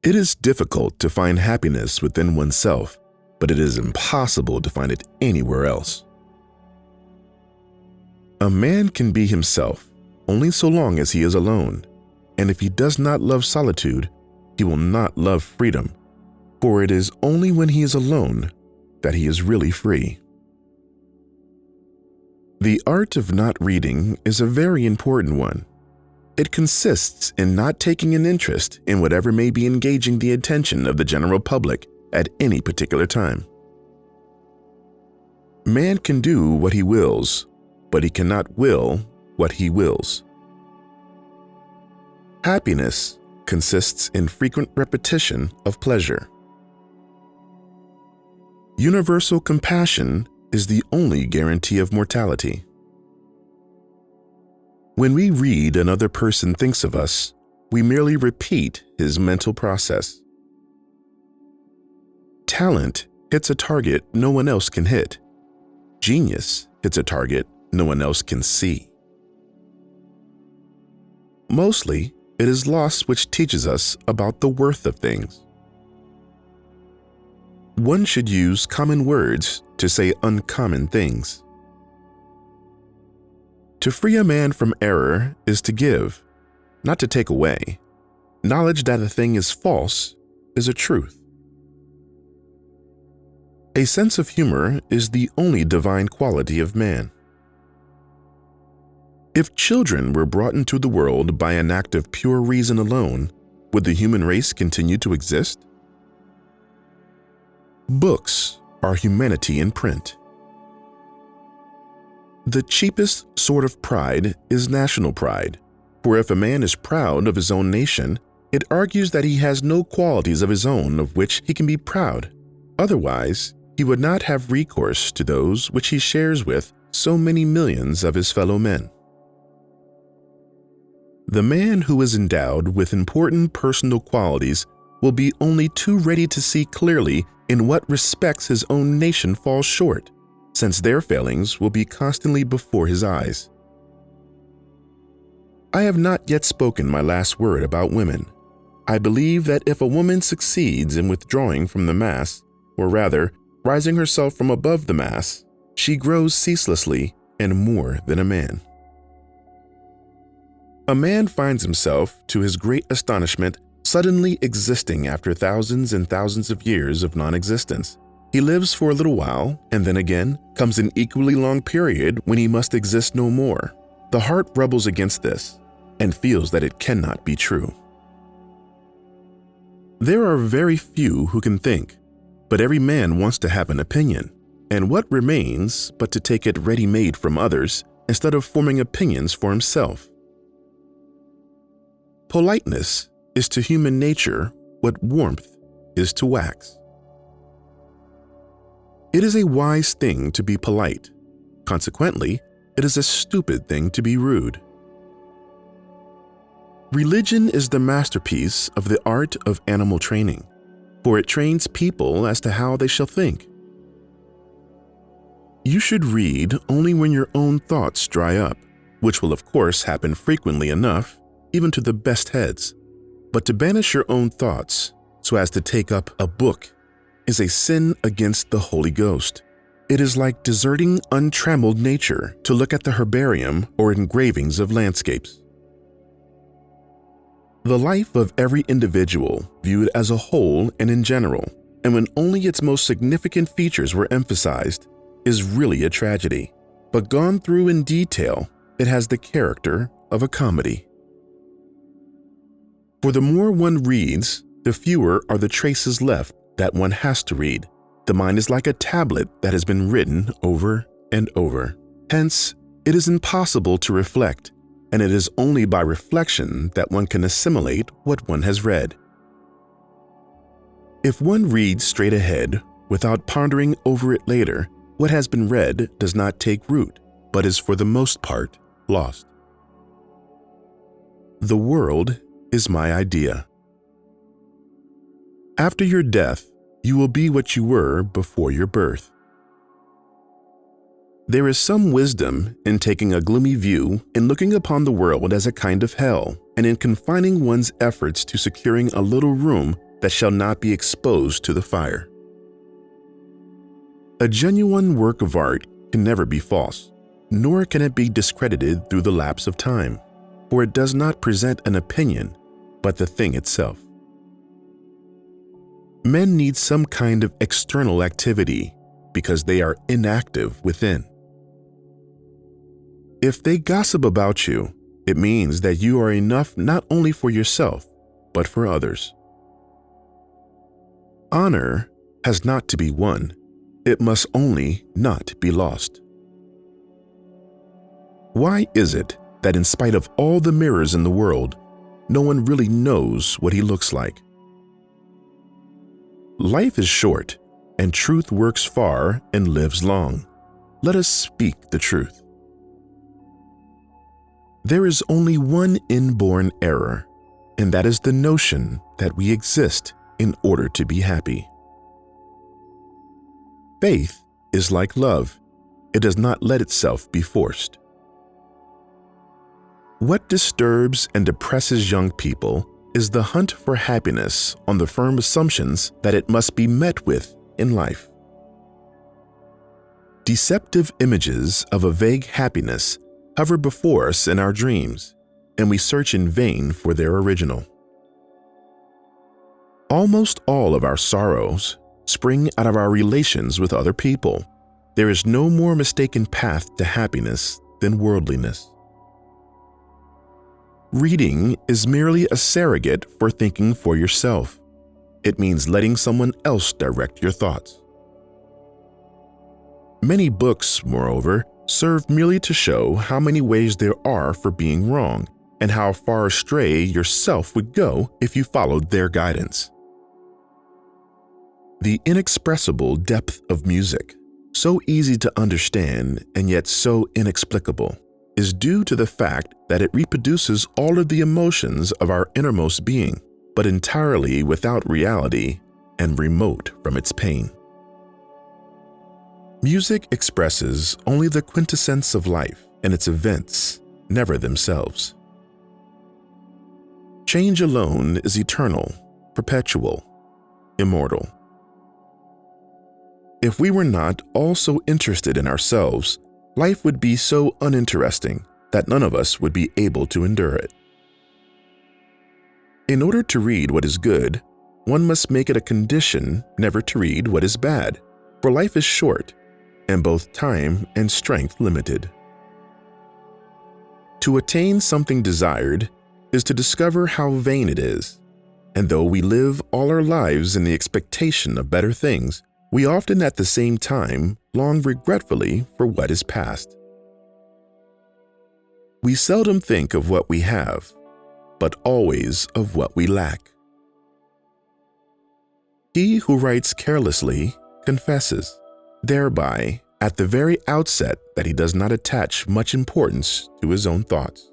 It is difficult to find happiness within oneself, but it is impossible to find it anywhere else. A man can be himself only so long as he is alone, and if he does not love solitude, he will not love freedom, for it is only when he is alone that he is really free. The art of not reading is a very important one. It consists in not taking an interest in whatever may be engaging the attention of the general public at any particular time. Man can do what he wills, but he cannot will what he wills. Happiness consists in frequent repetition of pleasure. Universal compassion is the only guarantee of mortality. When we read another person thinks of us, we merely repeat his mental process. Talent hits a target no one else can hit. Genius hits a target no one else can see. Mostly, it is loss which teaches us about the worth of things. One should use common words to say uncommon things. To free a man from error is to give, not to take away. Knowledge that a thing is false is a truth. A sense of humor is the only divine quality of man. If children were brought into the world by an act of pure reason alone, would the human race continue to exist? Books are humanity in print. The cheapest sort of pride is national pride, for if a man is proud of his own nation, it argues that he has no qualities of his own of which he can be proud. Otherwise, he would not have recourse to those which he shares with so many millions of his fellow men. The man who is endowed with important personal qualities will be only too ready to see clearly in what respects his own nation falls short, since their failings will be constantly before his eyes. I have not yet spoken my last word about women. I believe that if a woman succeeds in withdrawing from the mass, or rather, rising herself from above the mass, she grows ceaselessly and more than a man. A man finds himself, to his great astonishment, suddenly existing after thousands and thousands of years of non-existence. He lives for a little while, and then again comes an equally long period when he must exist no more. The heart rebels against this and feels that it cannot be true. There are very few who can think, but every man wants to have an opinion, and what remains but to take it ready-made from others instead of forming opinions for himself? Politeness is to human nature what warmth is to wax. It is a wise thing to be polite. Consequently, it is a stupid thing to be rude. Religion is the masterpiece of the art of animal training, for it trains people as to how they shall think. You should read only when your own thoughts dry up, which will of course happen frequently enough, even to the best heads. But to banish your own thoughts so as to take up a book is a sin against the Holy Ghost. It is like deserting untrammeled nature to look at the herbarium or engravings of landscapes. The life of every individual, viewed as a whole and in general, and when only its most significant features were emphasized, is really a tragedy. But gone through in detail, it has the character of a comedy. For the more one reads, the fewer are the traces left that one has to read. The mind is like a tablet that has been written over and over. Hence, it is impossible to reflect, and it is only by reflection that one can assimilate what one has read. If one reads straight ahead without pondering over it later, what has been read does not take root, but is for the most part lost. The world is my idea. After your death, you will be what you were before your birth. There is some wisdom in taking a gloomy view and looking upon the world as a kind of hell, and in confining one's efforts to securing a little room that shall not be exposed to the fire. A genuine work of art can never be false, nor can it be discredited through the lapse of time, for it does not present an opinion, but the thing itself. Men need some kind of external activity because they are inactive within. If they gossip about you, it means that you are enough not only for yourself, but for others. Honor has not to be won, it must only not be lost. Why is it that in spite of all the mirrors in the world, no one really knows what he looks like? Life is short, and truth works far and lives long. Let us speak the truth. There is only one inborn error, and that is the notion that we exist in order to be happy. Faith is like love. It does not let itself be forced. What disturbs and depresses young people is the hunt for happiness on the firm assumptions that it must be met with in life. Deceptive images of a vague happiness hover before us in our dreams, and we search in vain for their original. Almost all of our sorrows spring out of our relations with other people. There is no more mistaken path to happiness than worldliness. Reading is merely a surrogate for thinking for yourself. It means letting someone else direct your thoughts. Many books, moreover, serve merely to show how many ways there are for being wrong and how far astray yourself would go if you followed their guidance. The inexpressible depth of music, so easy to understand and yet so inexplicable, is due to the fact that it reproduces all of the emotions of our innermost being, but entirely without reality and remote from its pain. Music expresses only the quintessence of life and its events, never themselves. Change alone is eternal, perpetual, immortal. If we were not also interested in ourselves, life would be so uninteresting that none of us would be able to endure it. In order to read what is good, one must make it a condition never to read what is bad, for life is short, and both time and strength limited. To attain something desired is to discover how vain it is, and though we live all our lives in the expectation of better things, we often at the same time long regretfully for what is past. We seldom think of what we have, but always of what we lack. He who writes carelessly confesses, thereby at the very outset that he does not attach much importance to his own thoughts.